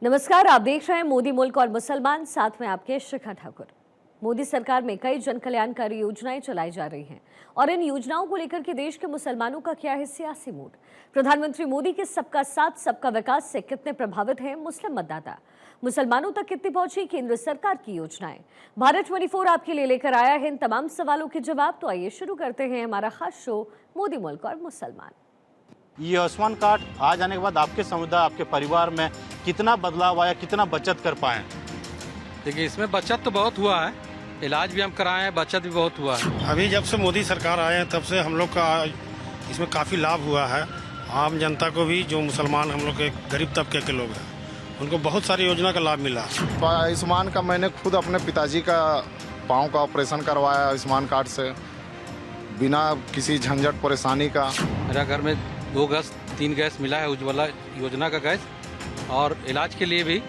नमस्कार, आप देख रहे हैं मोदी मुल्क और मुसलमान, साथ में आपके शिखा ठाकुर। मोदी सरकार में कई जन कल्याणकारी योजनाएं चलाई जा रही हैं और इन योजनाओं को लेकर के देश के मुसलमानों का क्या है सियासी मूड। प्रधानमंत्री मोदी के सबका साथ सबका विकास से कितने प्रभावित हैं मुस्लिम मतदाता, मुसलमानों तक कितनी पहुंची केंद्र सरकार की योजनाएं। भारत 24 आपके लिए लेकर आया है इन तमाम सवालों के जवाब। तो आइए शुरू करते हैं हमारा खास शो मोदी मुल्क और मुसलमान। ये आयुष्मान कार्ड आ जाने के बाद आपके समुदाय, आपके परिवार में कितना बदलाव आया, कितना बचत कर पाए? देखिए, इसमें बचत तो बहुत हुआ है, इलाज भी हम कराए हैं, बचत भी बहुत हुआ है। अभी जब से मोदी सरकार आए हैं तब से हम लोग का इसमें काफ़ी लाभ हुआ है। आम जनता को भी, जो मुसलमान हम लोग के गरीब तबके के लोग हैं, उनको बहुत सारी योजना का लाभ मिला। तो आयुष्मान का मैंने खुद अपने पिताजी का पाँव का ऑपरेशन करवाया आयुष्मान कार्ड से, बिना किसी झंझट परेशानी का। मेरा घर में 2 गैस 3 गैस मिला है, उज्ज्वला योजना का गैस, और इलाज के लिए भी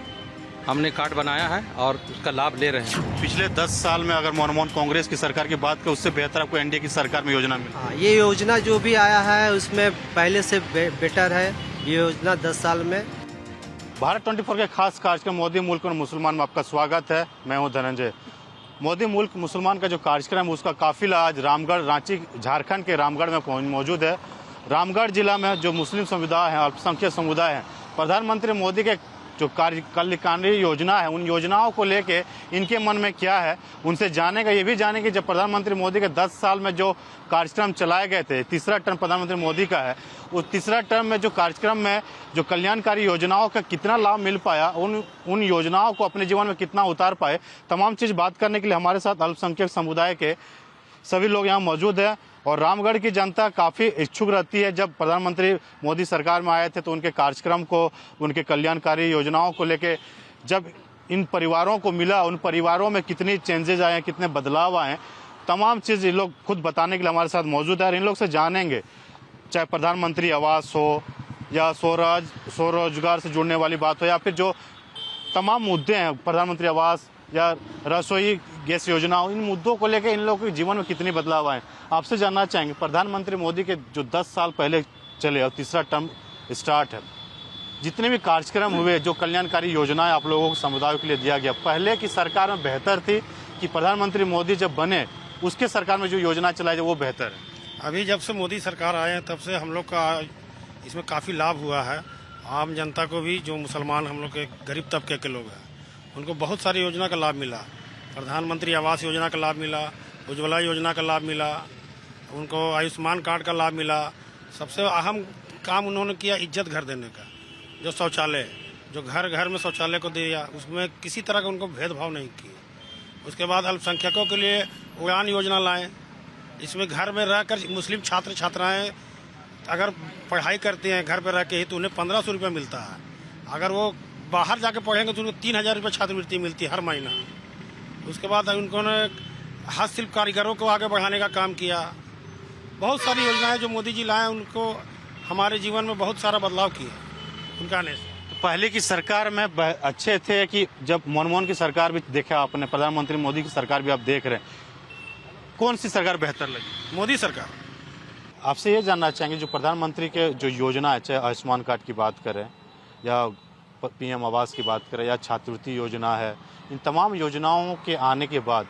हमने कार्ड बनाया है और उसका लाभ ले रहे हैं। पिछले 10 साल में अगर मनमोहन कांग्रेस की सरकार की बात करें, उससे बेहतर आपको एनडीए की सरकार में योजना मिली? हाँ, ये योजना जो भी आया है उसमें पहले से बेटर है ये योजना 10 साल में। भारत 24 के खास कार्यक्रम मोदी मुल्क और मुसलमान में आपका स्वागत है। मैं हूं धनंजय। मोदी मुल्क मुसलमान का जो कार्यक्रम है उसका काफिला आज रामगढ़, रांची, झारखंड के रामगढ़ में मौजूद है। रामगढ़ जिला में जो मुस्लिम समुदाय है, अल्पसंख्यक समुदाय है, प्रधानमंत्री मोदी के जो कल्याणकारी योजना है, उन योजनाओं को लेके इनके मन में क्या है, उनसे जानेगा। ये भी जानेंगे जब प्रधानमंत्री मोदी के 10 साल में जो कार्यक्रम चलाए गए थे, तीसरा टर्म प्रधानमंत्री मोदी का है, उस तीसरा टर्म में जो कार्यक्रम में जो कल्याणकारी योजनाओं का कितना लाभ मिल पाया, उन योजनाओं को अपने जीवन में कितना उतार पाए, तमाम चीज बात करने के लिए हमारे साथ अल्पसंख्यक समुदाय के सभी लोग यहाँ मौजूद हैं। और रामगढ़ की जनता काफ़ी इच्छुक रहती है। जब प्रधानमंत्री मोदी सरकार में आए थे तो उनके कार्यक्रम को, उनके कल्याणकारी योजनाओं को लेके जब इन परिवारों को मिला, उन परिवारों में कितनी चेंजेज आए, कितने बदलाव आए, तमाम चीज़ ये लोग खुद बताने के लिए हमारे साथ मौजूद है और इन लोग से जानेंगे। चाहे प्रधानमंत्री आवास हो या स्वरोजगार से जुड़ने वाली बात हो या फिर जो तमाम मुद्दे हैं, प्रधानमंत्री आवास या रसोई गैस योजना, इन मुद्दों को लेकर इन लोगों के जीवन में कितनी बदलाव आए, आपसे जानना चाहेंगे। प्रधानमंत्री मोदी के जो 10 साल पहले चले और तीसरा टर्म स्टार्ट है, जितने भी कार्यक्रम हुए, जो कल्याणकारी योजनाएं आप लोगों को समुदायों के लिए दिया गया, पहले की सरकार में बेहतर थी कि प्रधानमंत्री मोदी जब बने उसके सरकार में जो योजना चलाई वो बेहतर है? अभी जब से मोदी सरकार आए हैं तब से हम लोग का इसमें काफ़ी लाभ हुआ है। आम जनता को भी, जो मुसलमान हम लोग के गरीब तबके के लोग हैं, उनको बहुत सारी योजना का लाभ मिला। प्रधानमंत्री आवास योजना का लाभ मिला, उज्ज्वला योजना का लाभ मिला, उनको आयुष्मान कार्ड का लाभ मिला। सबसे अहम काम उन्होंने किया इज्जत घर देने का। जो शौचालय, जो घर घर में शौचालय को दिया, उसमें किसी तरह का उनको भेदभाव नहीं किया। उसके बाद अल्पसंख्यकों के लिए उड़ान योजना लाएं। इसमें घर में रहकर मुस्लिम छात्र छात्राएं अगर पढ़ाई करते हैं घर पर रह के ही, तो उन्हें 1500 रुपये मिलता है। अगर वो बाहर जाके पढ़ेंगे तो उनको 3000 रुपये छात्रवृत्ति मिलती है हर महीना। उसके बाद उन्होंने हस्तशिल्प कारीगरों को आगे बढ़ाने का काम किया। बहुत सारी योजनाएं जो मोदी जी लाए, उनको हमारे जीवन में बहुत सारा बदलाव किया उनका आने से। तो पहले की सरकार में अच्छे थे कि जब मनमोहन की सरकार भी देखा आपने, प्रधानमंत्री मोदी की सरकार भी आप देख रहे हैं, कौन सी सरकार बेहतर लगी? मोदी सरकार। आपसे ये जानना चाहेंगे, जो प्रधानमंत्री के जो योजना है, चाहे आयुष्मान कार्ड की बात करें या पीएम आवास की बात करें या छात्रवृत्ति योजना है, इन तमाम योजनाओं के आने के बाद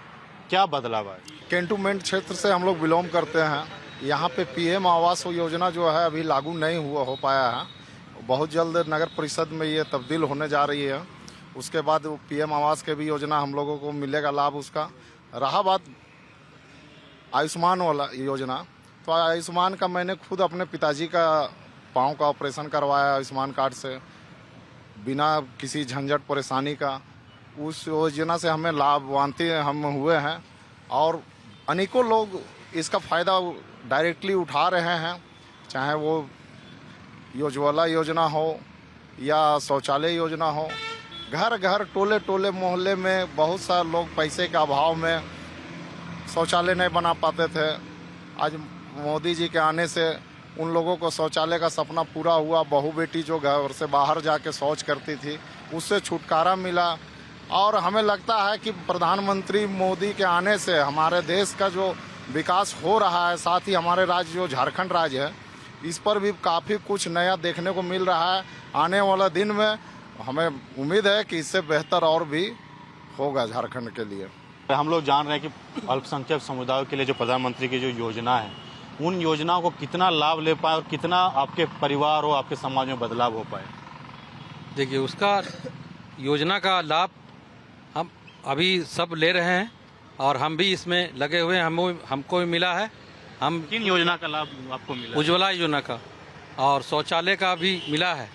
क्या बदलाव आया? कैंटोनमेंट क्षेत्र से हम लोग बिलोंग करते हैं। यहाँ पे पीएम आवास योजना जो है अभी लागू नहीं हो पाया है। बहुत जल्द नगर परिषद में ये तब्दील होने जा रही है। उसके बाद पीएम आवास के भी योजना हम लोगों को मिलेगा लाभ उसका। रहा बात आयुष्मान वाला योजना, तो आयुष्मान का मैंने खुद अपने पिताजी का पाँव का ऑपरेशन करवाया आयुष्मान कार्ड से, बिना किसी झंझट परेशानी का। उस योजना से हमें लाभान्वित हम हुए हैं और अनेकों लोग इसका फ़ायदा डायरेक्टली उठा रहे हैं। चाहे वो उज्ज्वला योजना हो या शौचालय योजना हो, घर घर, टोले टोले, मोहल्ले में बहुत सारे लोग पैसे के अभाव में शौचालय नहीं बना पाते थे। आज मोदी जी के आने से उन लोगों को शौचालय का सपना पूरा हुआ। बहू बेटी जो घर से बाहर जाके शौच करती थी, उससे छुटकारा मिला। और हमें लगता है कि प्रधानमंत्री मोदी के आने से हमारे देश का जो विकास हो रहा है, साथ ही हमारे राज्य जो झारखंड राज्य है, इस पर भी काफ़ी कुछ नया देखने को मिल रहा है। आने वाला दिन में हमें उम्मीद है कि इससे बेहतर और भी होगा झारखंड के लिए। हम लोग जान रहे हैं कि अल्पसंख्यक समुदायों के लिए जो प्रधानमंत्री की जो योजना है, उन योजनाओं को कितना लाभ ले पाए और कितना आपके परिवार हो, आपके समाज में बदलाव हो पाए। देखिए, उसका योजना का लाभ हम अभी सब ले रहे हैं और हम भी इसमें लगे हुए हैं। हमको भी मिला है। हम किन योजना का लाभ आपको मिला? उज्ज्वला योजना का और शौचालय का भी मिला है।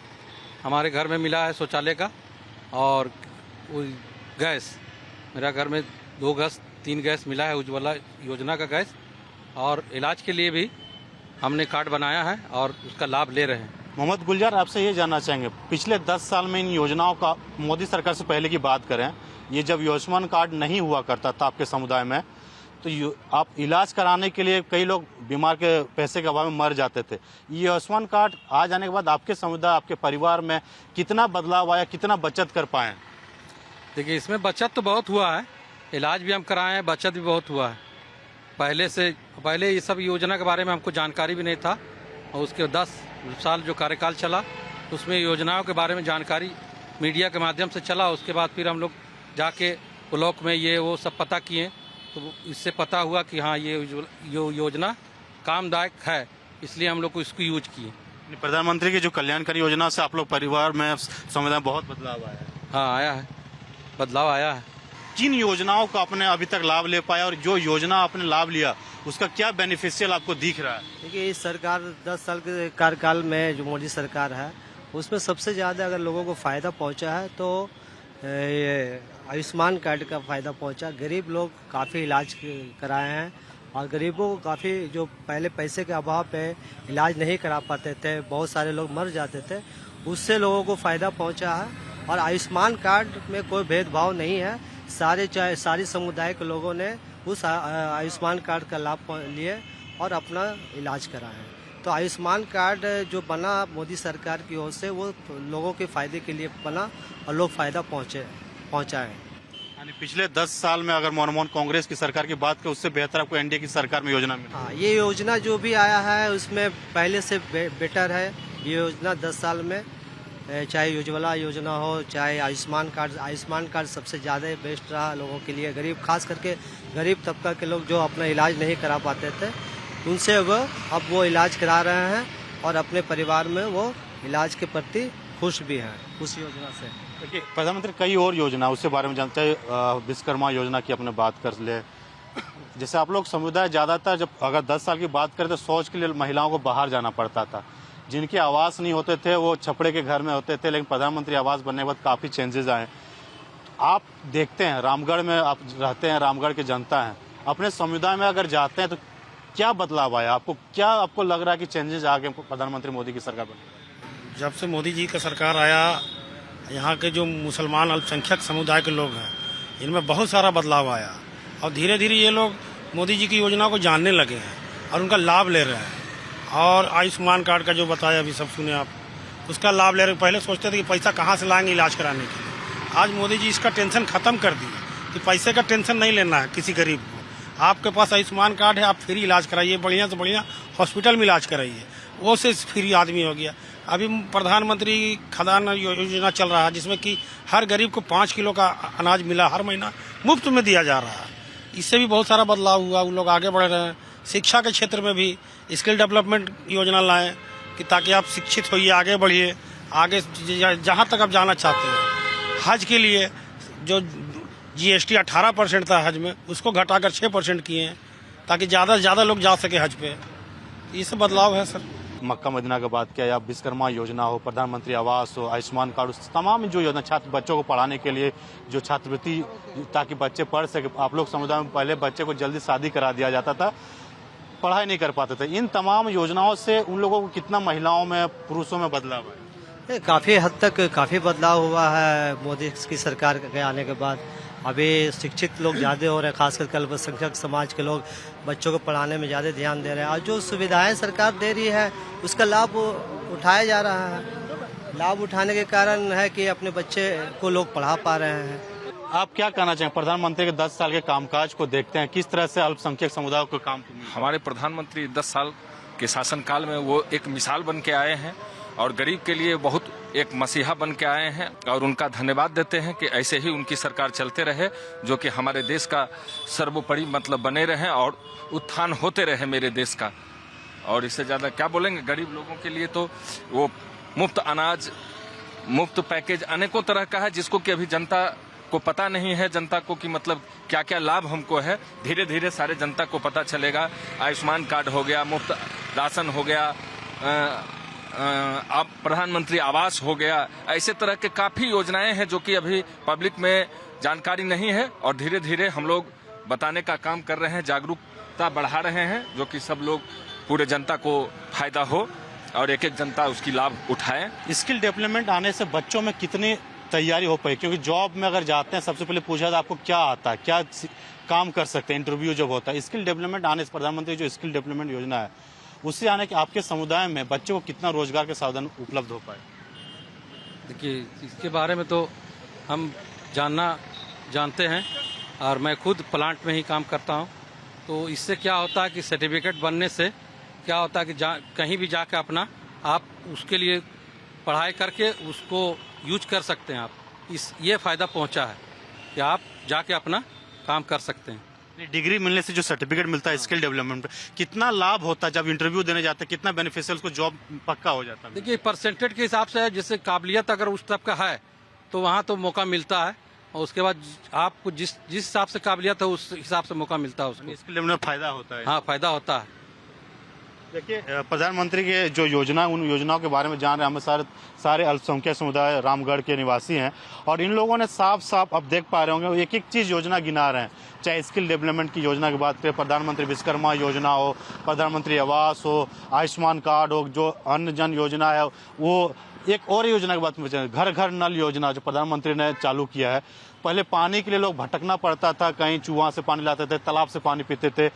हमारे घर में मिला है शौचालय का और गैस, मेरा घर में 2 गैस 3 गैस मिला है उज्ज्वला योजना का गैस। और इलाज के लिए भी हमने कार्ड बनाया है और उसका लाभ ले रहे हैं। मोहम्मद गुलजार, आपसे ये जानना चाहेंगे, पिछले 10 साल में इन योजनाओं का, मोदी सरकार से पहले की बात करें, ये जब आयुष्मान कार्ड नहीं हुआ करता था आपके समुदाय में, तो आप इलाज कराने के लिए कई लोग बीमार के पैसे के अभाव में मर जाते थे। ये आयुष्मान कार्ड आ जाने के बाद आपके समुदाय, आपके परिवार में कितना बदलाव आया, कितना बचत कर पाए? देखिए, इसमें बचत तो बहुत हुआ है। इलाज भी हम कराए हैं, बचत भी बहुत हुआ है। पहले ये सब योजना के बारे में हमको जानकारी भी नहीं था और उसके 10 साल जो कार्यकाल चला उसमें योजनाओं के बारे में जानकारी मीडिया के माध्यम से चला। उसके बाद फिर हम लोग जाके ब्लॉक में ये वो सब पता किए, तो इससे पता हुआ कि हाँ, ये योजना कामदायक है, इसलिए हम लोग को इसको यूज किए। प्रधानमंत्री की जो कल्याणकारी योजना से आप लोग परिवार में, समुदाय में बहुत बदलाव आया है। हाँ, आया है, बदलाव आया है। किन योजनाओं का आपने अभी तक लाभ ले पाया और जो योजना आपने लाभ लिया उसका क्या बेनिफिशियल आपको दिख रहा है? देखिए, इस सरकार 10 साल के कार्यकाल में जो मोदी सरकार है उसमें सबसे ज़्यादा अगर लोगों को फ़ायदा पहुंचा है तो ये आयुष्मान कार्ड का फ़ायदा पहुंचा। गरीब लोग काफ़ी इलाज कराए हैं और गरीबों को काफ़ी, जो पहले पैसे के अभाव पे इलाज नहीं करा पाते थे, बहुत सारे लोग मर जाते थे, उससे लोगों को फ़ायदा पहुंचा है। और आयुष्मान कार्ड में कोई भेदभाव नहीं है, सारी समुदाय के लोगों ने उस आयुष्मान कार्ड का लाभ लिए और अपना इलाज कराए। तो आयुष्मान कार्ड जो बना मोदी सरकार की ओर से, वो लोगों के फायदे के लिए बना और लोग फायदा पहुंचा है। यानी पिछले 10 साल में अगर मनमोहन कांग्रेस की सरकार की बात करें, उससे बेहतर आपको एनडीए की सरकार में योजना मिली? हाँ, ये योजना जो भी आया है उसमें पहले से बेटर है। ये योजना 10 साल में, चाहे उज्ज्वला योजना हो, चाहे आयुष्मान कार्ड सबसे ज़्यादा बेस्ट रहा लोगों के लिए। गरीब, खास करके गरीब तबका के लोग जो अपना इलाज नहीं करा पाते थे, उनसे अब वो इलाज करा रहे हैं और अपने परिवार में वो इलाज के प्रति खुश भी हैं उस योजना से। देखिए, प्रधानमंत्री कई और योजना उसके बारे में जानते हैं। विश्वकर्मा योजना की अपने बात कर ले, जैसे आप लोग समुदाय ज़्यादातर, जब अगर 10 साल की बात करें तो शौच के लिए महिलाओं को बाहर जाना पड़ता था। जिनके आवास नहीं होते थे वो छपड़े के घर में होते थे, लेकिन प्रधानमंत्री आवास बनने के बाद काफ़ी चेंजेस आए। आप देखते हैं, रामगढ़ में आप रहते हैं, रामगढ़ के जनता हैं, अपने समुदाय में अगर जाते हैं तो क्या बदलाव आया? आपको लग रहा है कि चेंजेस आ गए प्रधानमंत्री मोदी की सरकार बनी? जब से मोदी जी का सरकार आया, यहाँ के जो मुसलमान अल्पसंख्यक समुदाय के लोग हैं, इनमें बहुत सारा बदलाव आया और धीरे धीरे ये लोग मोदी जी की योजना को जानने लगे हैं और उनका लाभ ले रहे हैं। और आयुष्मान कार्ड का जो बताया अभी सब सुने आप, उसका लाभ ले रहे। पहले सोचते थे कि पैसा कहाँ से लाएंगे इलाज कराने के लिए, आज मोदी जी इसका टेंशन खत्म कर दिए कि पैसे का टेंशन नहीं लेना है किसी गरीब को। आपके पास आयुष्मान कार्ड है, आप फ्री इलाज कराइए, बढ़िया से बढ़िया हॉस्पिटल में इलाज कराइए, वो से फ्री आदमी हो गया। अभी प्रधानमंत्री खाद्यान्न योजना चल रहा है, जिसमें कि हर गरीब को 5 किलो का अनाज मिला, हर महीना मुफ्त में दिया जा रहा है। इससे भी बहुत सारा बदलाव हुआ, उन लोग आगे बढ़ रहे हैं। शिक्षा के क्षेत्र में भी स्किल डेवलपमेंट योजना लाएं कि ताकि आप शिक्षित होइए, आगे बढ़िए, आगे जहाँ तक आप जाना चाहते हैं। हज के लिए जो GST 18% था हज में, उसको घटाकर 6% किए हैं ताकि ज़्यादा से ज़्यादा लोग जा सके हज पे। ये सब बदलाव है सर। मक्का मदीना की बात किया, या विश्वकर्मा योजना हो, प्रधानमंत्री आवास हो, आयुष्मान कार्ड, तमाम जो योजना छात्र बच्चों को पढ़ाने के लिए जो छात्रवृत्ति, ताकि बच्चे पढ़ सके। आप लोग समुदाय में पहले बच्चे को जल्दी शादी करा दिया जाता था, पढ़ाई नहीं कर पाते थे। इन तमाम योजनाओं से उन लोगों को कितना महिलाओं में, पुरुषों में बदलाव है? काफ़ी हद तक काफ़ी बदलाव हुआ है मोदी की सरकार के आने के बाद। अभी शिक्षित लोग ज़्यादा हो रहे हैं, खासकर अल्पसंख्यक समाज के लोग बच्चों को पढ़ाने में ज़्यादा ध्यान दे रहे हैं और जो सुविधाएं सरकार दे रही है उसका लाभ उठाया जा रहा है। लाभ उठाने के कारण है कि अपने बच्चे को लोग पढ़ा पा रहे हैं। आप क्या कहना चाहेंगे? प्रधानमंत्री के 10 साल के कामकाज को देखते हैं, किस तरह से अल्पसंख्यक समुदाय को काम? हमारे प्रधानमंत्री 10 साल के शासनकाल में वो एक मिसाल बन के आए हैं और गरीब के लिए बहुत एक मसीहा बन के आए हैं और उनका धन्यवाद देते हैं कि ऐसे ही उनकी सरकार चलते रहे, जो कि हमारे देश का सर्वोपरि मतलब बने रहे और उत्थान होते रहे मेरे देश का। और इससे ज़्यादा क्या बोलेंगे। गरीब लोगों के लिए तो वो मुफ्त अनाज, मुफ्त पैकेज अनेकों तरह का है, जिसको कि अभी जनता को पता नहीं है। जनता को कि मतलब क्या क्या लाभ हमको है, धीरे धीरे सारे जनता को पता चलेगा। आयुष्मान कार्ड हो गया, मुफ्त राशन हो गया, अब प्रधानमंत्री आवास हो गया, ऐसे तरह के काफ़ी योजनाएं हैं जो कि अभी पब्लिक में जानकारी नहीं है और धीरे धीरे हम लोग बताने का काम कर रहे हैं, जागरूकता बढ़ा रहे हैं, जो कि सब लोग पूरे जनता को फायदा हो और एक एक जनता उसकी लाभ उठाए। स्किल डेवलपमेंट आने से बच्चों में कितनी तैयारी हो पाई? क्योंकि जॉब में अगर जाते हैं सबसे पहले पूछा था आपको क्या आता है, क्या काम कर सकते हैं, इंटरव्यू जब होता है। स्किल डेवलपमेंट आने से प्रधानमंत्री जो स्किल डेवलपमेंट योजना है उससे आने के आपके समुदाय में बच्चों को कितना रोजगार के साधन उपलब्ध हो पाए? देखिए, इसके बारे में तो हम जानते हैं और मैं खुद प्लांट में ही काम करता हूं। तो इससे क्या होता है कि सर्टिफिकेट बनने से क्या होता है कि कहीं भी जाकर अपना आप उसके लिए पढ़ाई करके उसको यूज कर सकते हैं। आप ये फायदा पहुंचा है कि आप जाके अपना काम कर सकते हैं। डिग्री मिलने से जो सर्टिफिकेट मिलता है स्किल डेवलपमेंट, कितना लाभ होता है जब इंटरव्यू देने जाते हैं, कितना बेनिफिशियल उसको जॉब पक्का हो जाता है? देखिए, परसेंटेज के हिसाब से है, जैसे काबिलियत अगर उस तरफ का है तो वहाँ तो मौका मिलता है और उसके बाद आपको जिस हिसाब से काबिलियत है उस हिसाब से मौका मिलता है उसको। स्किल डेवलपमेंट फायदा होता है। हाँ, फायदा होता है। देखिए, प्रधानमंत्री के जो योजना, उन योजनाओं के बारे में जान रहे हैं। हम सारे अल्पसंख्यक समुदाय रामगढ़ के निवासी हैं और इन लोगों ने साफ साफ अब देख पा रहे होंगे एक एक चीज़ योजना गिना रहे हैं। चाहे स्किल डेवलपमेंट की योजना की बात करें, प्रधानमंत्री विश्वकर्मा योजना हो, प्रधानमंत्री आवास हो, आयुष्मान कार्ड हो, जो अन्न जन योजना है, वो एक और योजना की बात में घर घर नल योजना जो प्रधानमंत्री ने चालू किया है। पहले पानी के लिए लोग भटकना पड़ता था, कहीं चूहा से पानी लाते थे, तालाब से पानी पीते थे,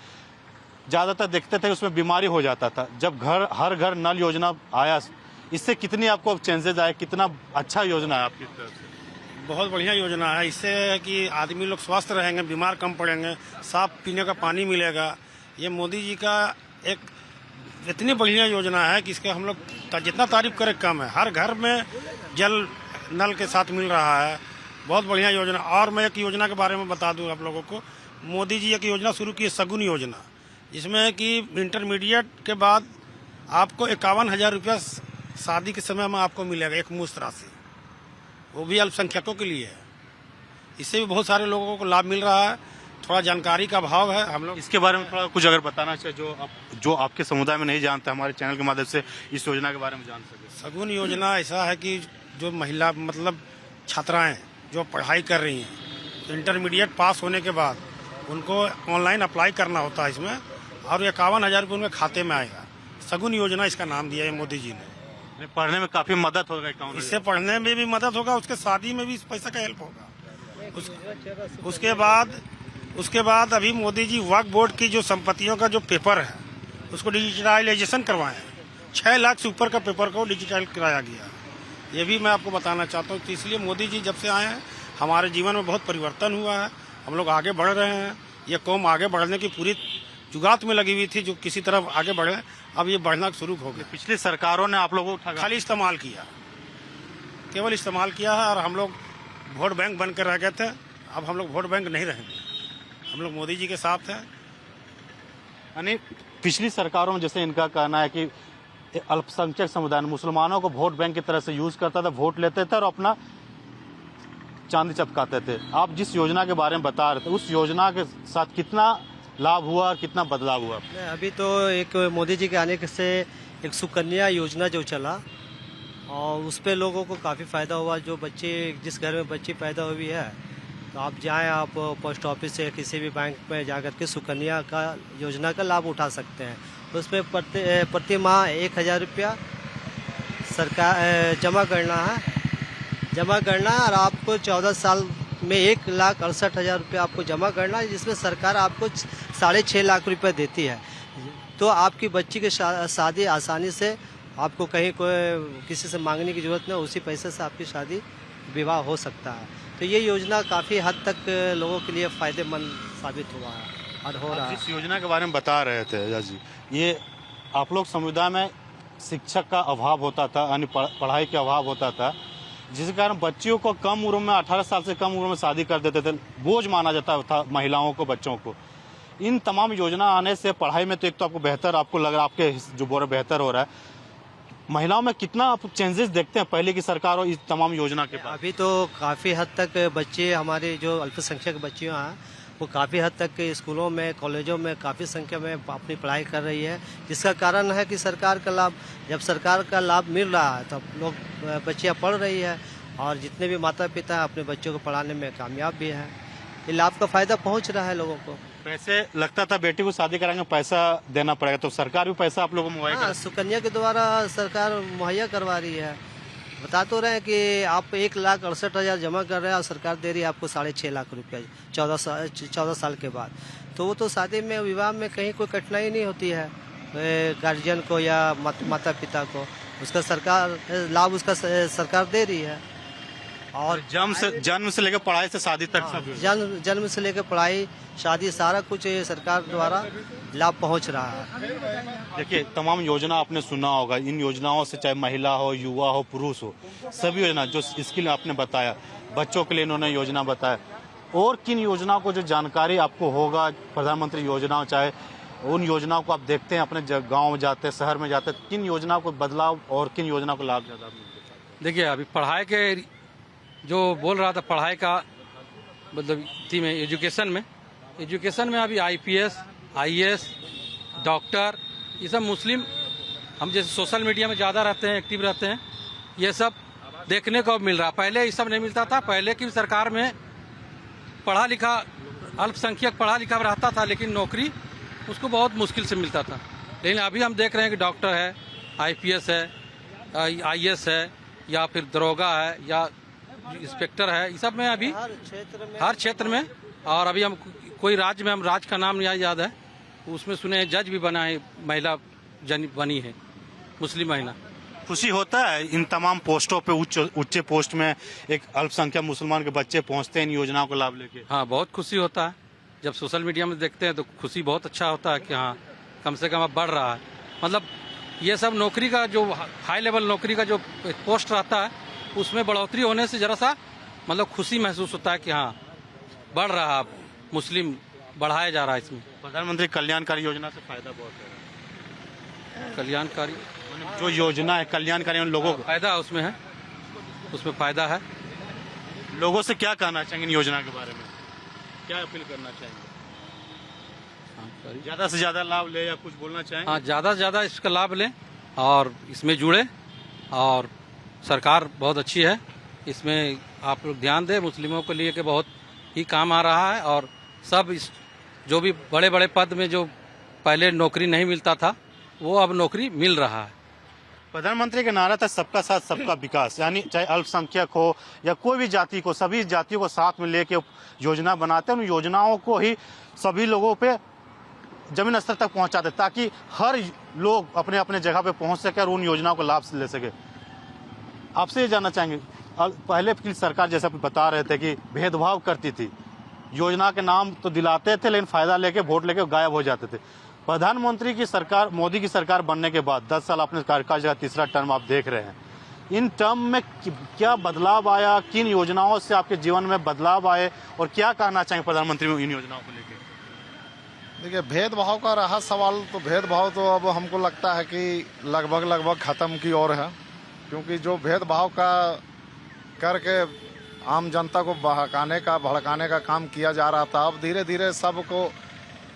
ज़्यादातर देखते थे उसमें बीमारी हो जाता था। जब हर घर नल योजना आया, इससे कितनी आपको चेंजेस आए, कितना अच्छा योजना है आपकी तरफ से? बहुत बढ़िया योजना है। इससे है कि आदमी लोग स्वस्थ रहेंगे, बीमार कम पड़ेंगे, साफ पीने का पानी मिलेगा। ये मोदी जी का एक इतनी बढ़िया योजना है कि इसके हम लोग जितना तारीफ करें कम है। हर घर में जल नल के साथ मिल रहा है। बहुत बढ़िया योजना। और मैं एक योजना के बारे में बता दूं आप लोगों को। मोदी जी एक योजना शुरू की है, सगुन योजना, जिसमें कि इंटरमीडिएट के बाद आपको 51,000 रुपया शादी के समय में आपको मिलेगा, एक मुश्त राशि, वो भी अल्पसंख्यकों के लिए है। इससे भी बहुत सारे लोगों को लाभ मिल रहा है। थोड़ा जानकारी का अभाव है। हम लोग इसके बारे में थोड़ा कुछ अगर बताना चाहिए जो आपके समुदाय में नहीं जानते, हमारे चैनल के माध्यम से इस योजना के बारे में जान सके। सगुन योजना ऐसा है कि जो महिला मतलब छात्राएं जो पढ़ाई कर रही हैं, तो इंटरमीडिएट पास होने के बाद उनको ऑनलाइन अप्लाई करना होता है इसमें, और 51,000 रुपये उनके खाते में आएगा। सगुन योजना इसका नाम दिया है मोदी जी ने। पढ़ने में काफी मदद होगा। इससे पढ़ने में भी मदद होगा, उसके शादी में भी इस पैसा का हेल्प होगा। उसके बाद अभी मोदी जी वक्फ बोर्ड की जो संपत्तियों का जो पेपर है उसको डिजिटलाइजेशन करवाए हैं। 6 लाख से ऊपर का पेपर को डिजिटल कराया गया। ये भी मैं आपको बताना चाहता हूँ। तो इसलिए मोदी जी जब से आए हैं हमारे जीवन में बहुत परिवर्तन हुआ है। हम लोग आगे बढ़ रहे हैं। ये कौम आगे बढ़ने की पूरी जुगात में लगी हुई थी, जो किसी तरफ आगे बढ़े, अब ये बढ़ना शुरू हो गया। पिछली सरकारों ने आप लोगों को खाली इस्तेमाल किया, केवल इस्तेमाल किया है, और हम लोग वोट बैंक बन कर रह गए थे। अब हम लोग वोट बैंक नहीं रहेंगे, हम लोग मोदी जी के साथ हैं। यानी पिछली सरकारों में जैसे इनका कहना है कि अल्पसंख्यक समुदाय मुसलमानों को वोट बैंक की तरह से यूज करता था, वोट लेते थे और अपना चांदी चपकाते थे। आप जिस योजना के बारे में बता रहे थे, उस योजना के साथ कितना लाभ हुआ और कितना बदलाव हुआ? अभी तो एक मोदी जी के आने से एक सुकन्या योजना जो चला, और उस पर लोगों को काफ़ी फ़ायदा हुआ। जो बच्चे, जिस घर में बच्ची पैदा हुई है, तो आप जाएं, आप पोस्ट ऑफिस से किसी भी बैंक में जाकर के सुकन्या का योजना का लाभ उठा सकते हैं। उसमें प्रति माह 1,000 रुपया सरकार जमा करना है और आपको 14 साल में 1,68,000 रुपया आपको जमा करना है, जिसमें सरकार आपको 6.5 लाख रुपए देती है। तो आपकी बच्ची की शादी आसानी से, आपको कहीं किसी से मांगने की जरूरत नहीं, उसी पैसे से आपकी शादी विवाह हो सकता है। तो ये योजना काफ़ी हद तक लोगों के लिए फ़ायदेमंद साबित हुआ है और हो रहा है। जिस योजना के बारे में बता रहे थे आजाद जी, ये आप लोग समुदाय में शिक्षक का अभाव होता था, यानी पढ़ाई का अभाव होता था, जिस कारण बच्चियों को कम उम्र में 18 साल से कम उम्र में शादी कर देते थे, बोझ माना जाता था महिलाओं को, बच्चों को। इन तमाम योजना आने से पढ़ाई में तो एक तो आपको बेहतर, आपको लग रहा है आपके जो बोरे बेहतर हो रहा है, महिलाओं में कितना आप चेंजेस देखते हैं पहले की सरकार और इस तमाम योजना के बाद? अभी तो काफ़ी हद तक बच्चे, हमारे जो अल्पसंख्यक बच्चियाँ हैं, वो काफ़ी हद तक स्कूलों में, कॉलेजों में काफ़ी संख्या में अपनी पढ़ाई कर रही है, जिसका कारण है कि सरकार का लाभ, जब सरकार का लाभ मिल रहा है तब लोग, बच्चियाँ पढ़ रही है, और जितने भी माता पिता अपने बच्चों को पढ़ाने में कामयाब भी हैं। ये लाभ का फ़ायदा पहुंच रहा है लोगों को। वैसे लगता था बेटी को शादी कराएंगे पैसा देना पड़ेगा, तो सरकार भी पैसा आप लोगों को मुहैया हाँ, सुकन्या के द्वारा सरकार मुहैया करवा रही है। बता तो रहे हैं कि आप 1,68,000 जमा कर रहे हैं और सरकार दे रही है आपको 6.5 लाख रुपया 14 साल के बाद। तो वो तो शादी में, विवाह में कहीं कोई कठिनाई नहीं होती है गार्जियन को या माता पिता को, उसका सरकार लाभ उसका सरकार दे रही है। और जन्म से लेकर पढ़ाई से शादी तक सब जन्म से लेकर पढ़ाई, शादी, सारा कुछ ये सरकार द्वारा लाभ पहुंच रहा है। देखिए, तमाम योजना आपने सुना होगा, इन योजनाओं से चाहे महिला हो, युवा हो, पुरुष हो, सभी योजना जो स्किल आपने बताया, बच्चों के लिए इन्होंने योजना बताया, और किन योजनाओं को जो जानकारी आपको होगा, प्रधानमंत्री योजनाओं, चाहे उन योजनाओं को आप देखते हैं अपने गाँव में जाते हैं, शहर में जाते हैं, किन योजनाओं को बदलाव और किन योजनाओं को लाभ ज़्यादा मिलता है? देखिए, अभी पढ़ाई के जो बोल रहा था, पढ़ाई का मतलब थी में एजुकेशन में अभी IPS, IAS, डॉक्टर, ये सब मुस्लिम, हम जैसे सोशल मीडिया में ज़्यादा रहते हैं, एक्टिव रहते हैं, ये सब देखने को मिल रहा। पहले ये सब नहीं मिलता था। पहले की सरकार में पढ़ा लिखा अल्पसंख्यक पढ़ा लिखा रहता था, लेकिन नौकरी उसको बहुत मुश्किल से मिलता था। लेकिन अभी हम देख रहे हैं कि डॉक्टर है, IPS है, IAS है, या फिर दरोगा है, या इंस्पेक्टर है, ये सब में अभी हर क्षेत्र में। और अभी हम कोई राज्य में, हम राज्य का नाम नहीं याद है, उसमें सुने जज भी बना है, महिला बनी है, मुस्लिम महिला। खुशी होता है इन तमाम पोस्टों पे, उच्च पोस्ट में एक अल्पसंख्यक मुसलमान के बच्चे पहुंचते हैं इन योजनाओं का लाभ लेके? हाँ, बहुत खुशी होता है। जब सोशल मीडिया में देखते हैं तो खुशी बहुत अच्छा होता है कि हाँ, कम से कम अब बढ़ रहा है। मतलब ये सब नौकरी का जो हाई लेवल नौकरी का जो पोस्ट रहता है, उसमें बढ़ोतरी होने से जरा सा मतलब खुशी महसूस होता है कि हाँ, बढ़ रहा है, मुस्लिम बढ़ाया जा रहा है इसमें। प्रधानमंत्री कल्याणकारी योजना से फायदा बहुत है। कल्याणकारी जो योजना है कल्याणकारी, उन लोगों को फायदा उसमें है, उसमें फायदा है। लोगों से क्या कहना चाहेंगे इन योजना के बारे में, क्या अपील करना चाहेंगे? ज्यादा से ज्यादा लाभ ले, या कुछ बोलना चाहेंगे? हाँ, ज़्यादा से ज़्यादा इसका लाभ लें और इसमें जुड़े, और सरकार बहुत अच्छी है, इसमें आप लोग ध्यान दें। मुस्लिमों के लिए कि बहुत ही काम आ रहा है, और सब इस जो भी बड़े बड़े पद में जो पहले नौकरी नहीं मिलता था, वो अब नौकरी मिल रहा है। प्रधानमंत्री का नारा था सबका साथ सबका विकास, यानी चाहे अल्पसंख्यक हो या कोई भी जाति को, सभी जातियों को साथ में लेके योजना बनाते हैं। उन योजनाओं को ही सभी लोगों पे जमीन स्तर तक पहुंचाते, ताकि हर लोग अपने अपने जगह पे पहुंच सके और उन योजनाओं को लाभ ले सके। आपसे ये जानना चाहेंगे, पहले की सरकार जैसा बता रहे थे कि भेदभाव करती थी, योजना के नाम तो दिलाते थे, लेकिन फायदा लेके वोट लेके गायब हो जाते थे। प्रधानमंत्री की सरकार, मोदी की सरकार बनने के बाद 10 साल आपने कार्यकाल का तीसरा टर्म आप देख रहे हैं, इन टर्म में क्या बदलाव आया, किन योजनाओं से आपके जीवन में बदलाव आए, और क्या कहना चाहेंगे प्रधानमंत्री इन योजनाओं को लेकर? देखिए, भेदभाव का रहा सवाल, तो भेदभाव तो अब हमको लगता है कि लगभग खत्म की ओर है, क्योंकि जो भेदभाव का करके आम जनता को भड़काने का काम किया जा रहा था, अब धीरे धीरे सबको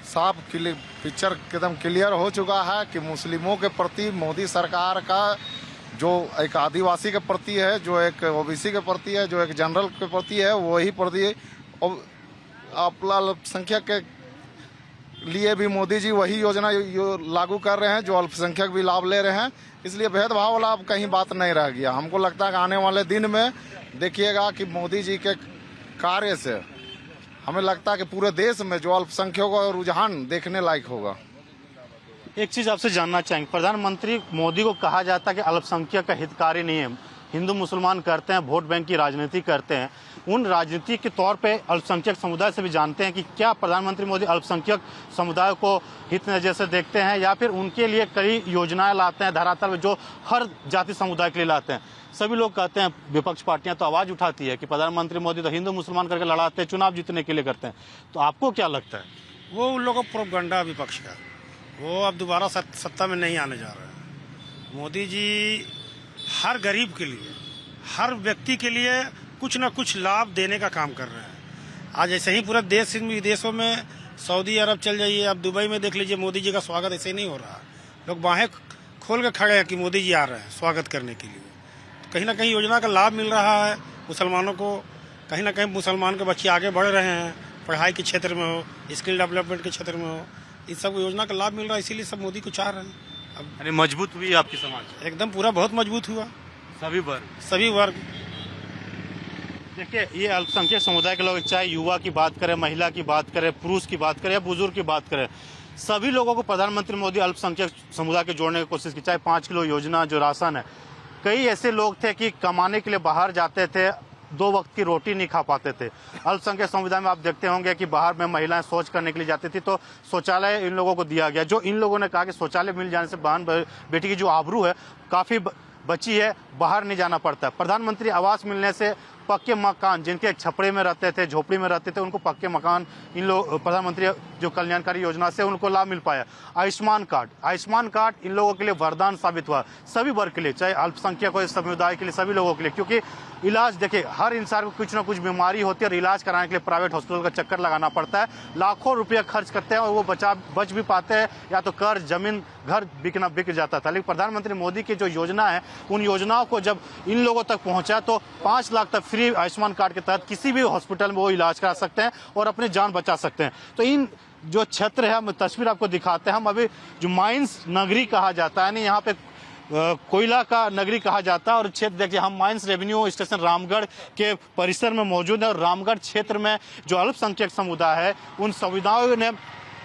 साफ पिक्चर एकदम क्लियर हो चुका है कि मुस्लिमों के प्रति मोदी सरकार का जो एक आदिवासी के प्रति है, जो एक OBC के प्रति है, जो एक जनरल के प्रति है, वही प्रति अल्पसंख्यक के लिए भी मोदी जी वही योजना लागू कर रहे हैं, जो अल्पसंख्यक भी लाभ ले रहे हैं। इसलिए भेदभाव वाला अब कहीं बात नहीं रह गया। हमको लगता है कि आने वाले दिन में देखिएगा कि मोदी जी के कार्य से हमें लगता है कि पूरे देश में जो अल्पसंख्यकों का रुझान देखने लायक होगा। एक चीज आपसे जानना चाहेंगे, प्रधानमंत्री मोदी को कहा जाता है कि अल्पसंख्यक का हितकारी नहीं है, हिंदू मुसलमान करते हैं, वोट बैंक की राजनीति करते हैं, उन राजनीति के तौर पे अल्पसंख्यक समुदाय से भी जानते हैं कि क्या प्रधानमंत्री मोदी अल्पसंख्यक समुदाय को हित नजर से देखते हैं या फिर उनके लिए कई योजनाएं लाते हैं धरातल में जो हर जाति समुदाय के लिए लाते हैं। सभी लोग कहते हैं, विपक्ष पार्टियां तो आवाज उठाती है कि प्रधानमंत्री मोदी तो हिंदू मुसलमान करके लड़ाते हैं, चुनाव जीतने के लिए करते हैं। तो आपको क्या लगता है? वो उन लोगों का प्रोपगंडा विपक्ष का, वो अब दोबारा सत्ता में नहीं आने जा रहे हैं। मोदी जी हर गरीब के लिए, हर व्यक्ति के लिए कुछ न कुछ लाभ देने का काम कर रहे हैं। आज ऐसे ही पूरा देश विदेशों में, सऊदी अरब चल जाइए, अब दुबई में देख लीजिए, मोदी जी का स्वागत ऐसे नहीं हो रहा। लोग बाहें खोल के खड़े हैं कि मोदी जी आ रहे हैं स्वागत करने के लिए। कहीं ना कहीं योजना का लाभ मिल रहा है मुसलमानों को, कहीं ना कहीं मुसलमान के बच्चे आगे बढ़ रहे हैं, पढ़ाई के क्षेत्र में हो, स्किल डेवलपमेंट के क्षेत्र में हो, इस सब योजना का लाभ मिल रहा है, इसीलिए सब मोदी को चाह रहे हैं। अब यानी मजबूत हुई आपकी समाज? एकदम पूरा बहुत मजबूत हुआ, सभी वर्ग। देखिए, ये अल्पसंख्यक समुदाय के लोग, चाहे युवा की बात करें, महिला की बात करें, पुरुष की बात करें या बुजुर्ग की बात करें, सभी लोगों को प्रधानमंत्री मोदी अल्पसंख्यक समुदाय के जोड़ने की कोशिश की। चाहे 5 किलो योजना जो राशन है, कई ऐसे लोग थे कि कमाने के लिए बाहर जाते थे, 2 वक्त की रोटी नहीं खा पाते थे। अल्पसंख्यक समुदाय में आप देखते होंगे कि बाहर में महिलाएं शौच करने के लिए जाती थी, तो शौचालय इन लोगों को दिया गया। जो इन लोगों ने कहा कि शौचालय मिल जाने से बहन बेटी की जो आबरू है काफी बची है, बाहर नहीं जाना पड़ता। प्रधानमंत्री आवास मिलने से पक्के मकान, जिनके एक छपड़े में रहते थे, झोपड़ी में रहते थे, उनको पक्के मकान इन लोग प्रधानमंत्री जो कल्याणकारी योजना से उनको लाभ मिल पाया। आयुष्मान कार्ड इन लोगों के लिए वरदान साबित हुआ, सभी वर्ग के लिए, चाहे अल्पसंख्यक हो, समुदाय के लिए, सभी लोगों के लिए। क्योंकि इलाज, देखिए, हर इंसान को कुछ ना कुछ बीमारी होती है और इलाज कराने के लिए प्राइवेट हॉस्पिटल का चक्कर लगाना पड़ता है, लाखों रुपया खर्च करते हैं और वो बच भी पाते हैं, या तो कर्ज, जमीन, घर बिक जाता था। लेकिन प्रधानमंत्री मोदी की जो योजना है, उन योजनाओं को जब इन लोगों तक पहुंचा तो 5 लाख तक फ्री आयुष्मान कार्ड के तहत किसी भी हॉस्पिटल में वो इलाज करा सकते हैं और अपनी जान बचा सकते हैं। तो इन जो क्षेत्र है, हम तस्वीर आपको दिखाते हैं, हम अभी जो माइंस नगरी कहा जाता है, यानी यहाँ पे कोयला का नगरी कहा जाता है, और क्षेत्र देखिए, हम माइंस रेवेन्यू स्टेशन रामगढ़ के परिसर में मौजूद है। और रामगढ़ क्षेत्र में जो अल्पसंख्यक समुदाय है, उन समुदायों ने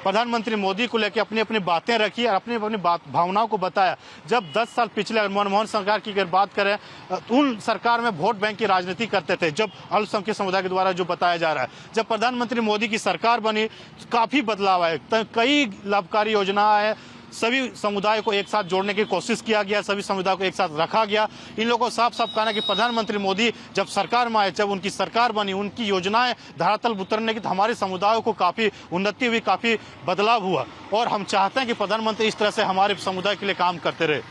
प्रधानमंत्री मोदी को लेकर अपनी अपनी बातें रखी और अपनी अपनी भावनाओं को बताया। जब 10 साल पिछले मनमोहन सरकार की अगर बात करें, उन सरकार में वोट बैंक की राजनीति करते थे, जब अल्पसंख्यक समुदाय के द्वारा जो बताया जा रहा है। जब प्रधानमंत्री मोदी की सरकार बनी, काफी बदलाव आए, कई लाभकारी योजनाएं, सभी समुदाय को एक साथ जोड़ने की कोशिश किया गया, सभी समुदाय को एक साथ रखा गया। इन लोगों को साफ साफ कहना कि प्रधानमंत्री मोदी जब सरकार में आए, जब उनकी सरकार बनी, उनकी योजनाएं धरातल उतरने की, तो हमारे समुदायों को काफी उन्नति हुई, काफी बदलाव हुआ। और हम चाहते हैं कि प्रधानमंत्री इस तरह से हमारे समुदाय के लिए काम करते रहे।